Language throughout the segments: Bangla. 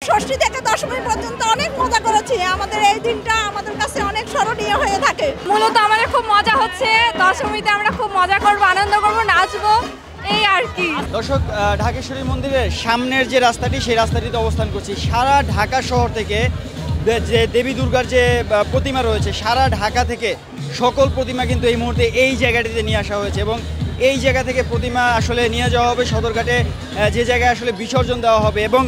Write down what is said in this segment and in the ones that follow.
ষষ্ঠী থেকে দশমী পর্যন্ত অনেক মজা করেছি। আমাদের এই দিনটা আমাদের কাছে অনেক স্মরণীয় হয়ে থাকে। মূলত আমাদের খুব মজা হচ্ছে, দশমীতে আমরা খুব মজা করব, আনন্দ করব, নাচবো, এই আর কি। দর্শক, ঢাকেশ্বরী মন্দিরের সামনের যে রাস্তাটি, সেই রাস্তাটিতে অবস্থান করছি। সারা ঢাকা শহর থেকে যে দেবী দুর্গার যে প্রতিমা রয়েছে, সারা ঢাকা থেকে সকল প্রতিমা কিন্তু এই মুহূর্তে এই জায়গাটিতে নিয়ে আসা হয়েছে এবং এই জায়গা থেকে প্রতিমা আসলে নিয়ে যাওয়া হবে সদরঘাটে, যে জায়গায় আসলে বিসর্জন দেওয়া হবে। এবং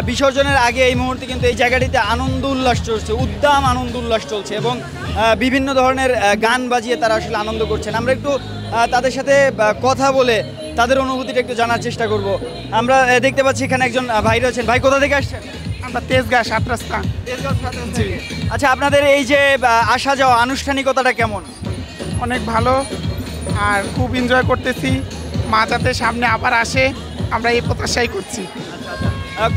বিসর্জনের আগে এই মুহূর্তে কিন্তু এই জায়গাটিতে আনন্দ উল্লাস চলছে, উদ্দাম আনন্দ উল্লাস চলছে এবং বিভিন্ন ধরনের গান বাজিয়ে তারা আসলে আনন্দ করছেন। আমরা একটু তাদের সাথে কথা বলে তাদের অনুভূতিটা একটু জানার চেষ্টা করব। আমরা দেখতে পাচ্ছি এখানে একজন ভাই রয়েছেন। ভাই, কোথা থেকে আসছেন? আমরা তেজগাঁ ৭ রাস্তা। আচ্ছা, আপনাদের এই যে আসা যাওয়া আনুষ্ঠানিকতাটা কেমন? অনেক ভালো, আর খুব এনজয় করতেছি। মা যাতে সামনে আবার আসে, আমরা এই প্রত্যাশাই করছি।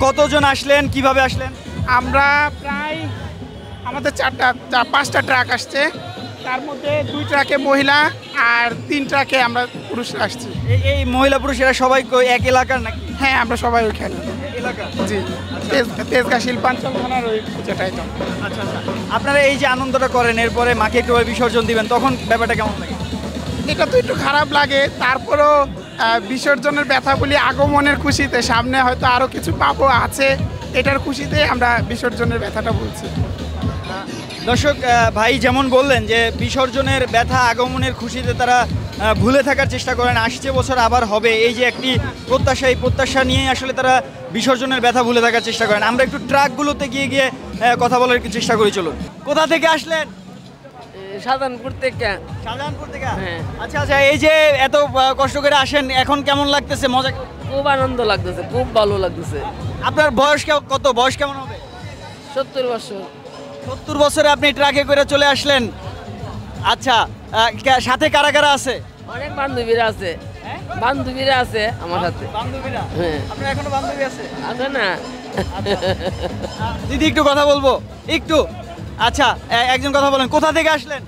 কতজন আসলেন, কিভাবে আসলেন? আমরা প্রায় আমাদের 5টা ট্রাক আসছে, তার মধ্যে 2 ট্রাকে মহিলা আর 3 ট্রাকে আমরা পুরুষ আসছি। এই মহিলা পুরুষ এরা সবাই এক এলাকার নাকি? হ্যাঁ, আমরা সবাই ওইখানে এলাকার। জি, তেজগাঁ শিল্পাঞ্চল থানার ওই যেটাই তো। আচ্ছা আচ্ছা, আপনারা এই যে আনন্দটা করেন, এরপরে মাকে একটু বিসর্জন দিবেন, তখন ব্যাপারটা কেমন লাগে? এটা তো একটু খারাপ লাগে, তারপরও বিসর্জনের ব্যথা বলি আগমনের খুশিতে, সামনে হয়তো আরও কিছু পাবো আছে, এটার খুশিতে আমরা বিসর্জনের ব্যথাটা বলছি। দর্শক, ভাই যেমন বললেন যে বিসর্জনের ব্যথা আগমনের খুশিতে তারা ভুলে থাকার চেষ্টা করেন, আসছে বছর আবার হবে, এই যে একটি প্রত্যাশা, এই প্রত্যাশা নিয়েই আসলে তারা বিসর্জনের ব্যথা ভুলে থাকার চেষ্টা করেন। আমরা একটু ট্রাকগুলোতে গিয়ে কথা বলার একটু চেষ্টা করি, চলুন। কোথা থেকে আসলেন? শাহজাহানপুর থেকে। শাহজাহানপুর থেকে? হ্যাঁ। আচ্ছা আচ্ছা, এই যে এত কষ্ট করে আসেন, এখন কেমন লাগতেছে? মজা? খুব আনন্দ লাগতেছে, খুব ভালো লাগতেছে। আপনার বয়স কত? বয়স কেমন হবে? 70 বছর। 70 বছরে আপনি ট্রাকে করে চলে আসলেন। আচ্ছা, সাথে কারা কারা আছে? অনেক বান্ধবীরা আছে, বান্ধবীরা আছে আমার সাথে। বান্ধবীরা? হ্যাঁ। আপনার এখনো বান্ধবী আছে? আছে না? দিদি, একটু কথা বলবো একটু। আচ্ছা, একজন কথা বলেন, কোথা থেকে আসলেন?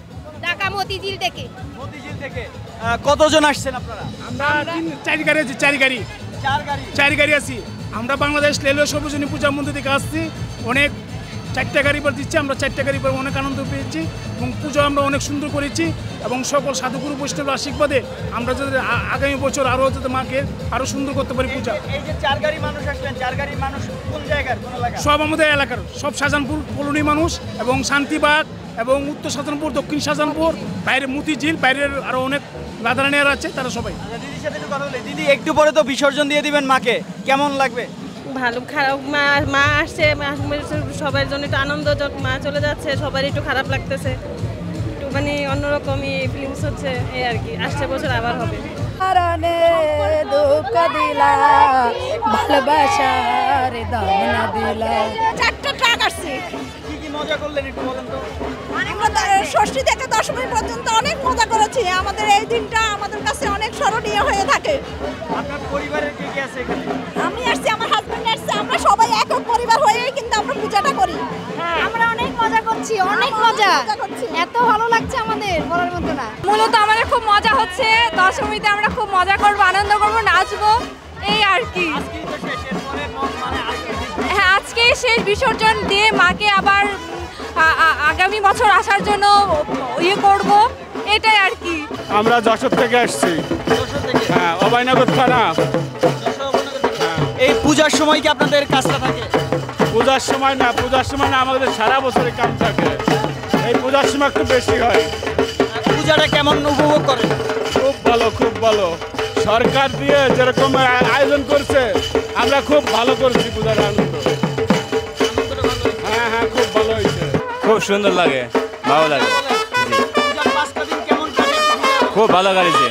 ঢাকা মতিঝিল থেকে। মতিঝিল থেকে। কতজন আসছেন আপনারা? আমরা 4 গাড়ি আছি, 4 গাড়ি। 4 গাড়ি আছি। আমরা বাংলাদেশ রেলওয়ে সর্বজনীন পূজা মন্দির থেকে আসছি। অনেক 4টা গাড়ি পর দিচ্ছি, আমরা 4টা গাড়ি পর অনেক আনন্দ পেয়েছি এবং পুজো আমরা অনেক সুন্দর করেছি এবং সকল সাধুগুরু বৈষ্ণবের আশীর্বাদে আমরা যাতে আগামী বছর আরও যাতে মাকে আরও সুন্দর করতে পারি পূজা। এই যে 4 গাড়ি মানুষ আসলেন, 4 গাড়ি মানুষ কোন জায়গার, কোন এলাকা? সব আমাদের এলাকার, সব শাহজাহানপুর কলোনি মানুষ এবং শান্তিবাগ এবং উত্তর শাহজাহানপুর, দক্ষিণ শাহজাহানপুর, বাইরে মতিঝিল, বাইরের আরও অনেক রাধারানিয়ার আছে, তারা সবাই। দিদির সাথে একটু কথা বলি। দিদি, একটু পরে তো বিসর্জন দিয়ে দিবেন মাকে, কেমন লাগবে? ভালো খারাপ, মা আসছে, সবার জন্য একটু আনন্দ, মা চলে যাচ্ছে, সবারই একটু খারাপ লাগতেছে, একটু মানে অন্যরকমই ফিলিংস হচ্ছে, এই আর কি। আসছে বছর আবার হবে। দুঃখ দিলা, ভালোবাসার দাম না দিলা। 4টা ট্রাক আসছে। কি কি মজা করলেন একটু বলেন তো? আমরা ষষ্ঠী থেকে দশমী পর্যন্ত অনেক মজা করেছি। আমাদের এই দিনটা আমাদের কাছে অনেক স্মরণীয় হয়ে থাকে। আপনার পরিবারের কে কে আছে এখানে? আমি আসছি, আমার হাজবেন্ড আসছে, আমরা সবাই একক পরিবার হয়ে কিন্তু আমরা পূজাটা করি। আমরা অনেক মজা করছি, অনেক মজা করছি। এত ভালো লাগছে, আমাদের বলার মতো না। মূলত আমাদের খুব মজা হচ্ছে, দশমীতে আমরা খুব মজা করব, আনন্দ করব, নাচবো, এই আর কি। হ্যাঁ, আজকে শেষ বিসর্জন দিয়ে মাকে আবার আগামী বছর আসার জন্য ইয়ে করব, এটাই আর কি। আমরা যশোর থেকে আসছি। হ্যাঁ, অভয়নগর থানা। এই পূজার সময় কি আপনাদের কাজটা থাকে? পূজার সময় না, পূজার সময় না, আমাদের সারা বছরের কাম থাকে। এই পূজার সময় একটু বেশি হয়। পূজাটা কেমন উপভোগ করেন? খুব ভালো, খুব ভালো। সরকার দিয়ে যেরকম আয়োজন করছে, আমরা খুব ভালো করছি পূজার আনন্দ। হ্যাঁ হ্যাঁ, খুব ভালো হয়েছে। খুব সুন্দর লাগে, ভালো লাগে। খুব ভালো কাটছে।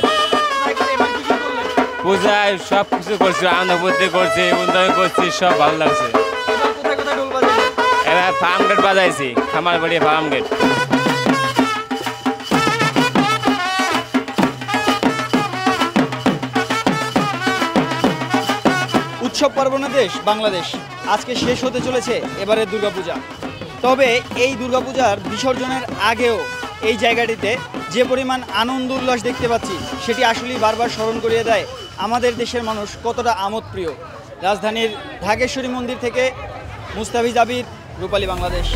পূজায় সব কিছু করছি, আনন্দ ফুর্তি করছি, উন্নয়ন করছি, সব ভালো লাগছে। এবার ফার্ম গেট বাজাইছি, খামার বাড়ি ফার্ম গেট। উৎসব পার্বণের দেশ বাংলাদেশ, আজকে শেষ হতে চলেছে এবারে দুর্গাপূজা। তবে এই দুর্গাপূজার বিসর্জনের আগেও এই জায়গাটিতে যে পরিমাণ আনন্দ উল্লাস দেখতে পাচ্ছি, সেটি আসলেই বারবার স্মরণ করিয়ে দেয় আমাদের দেশের মানুষ কতটা আমোদপ্রিয়। রাজধানীর ঢাকেশ্বরী মন্দির থেকে মুস্তাফিজ আবিদ, রূপালী বাংলাদেশ।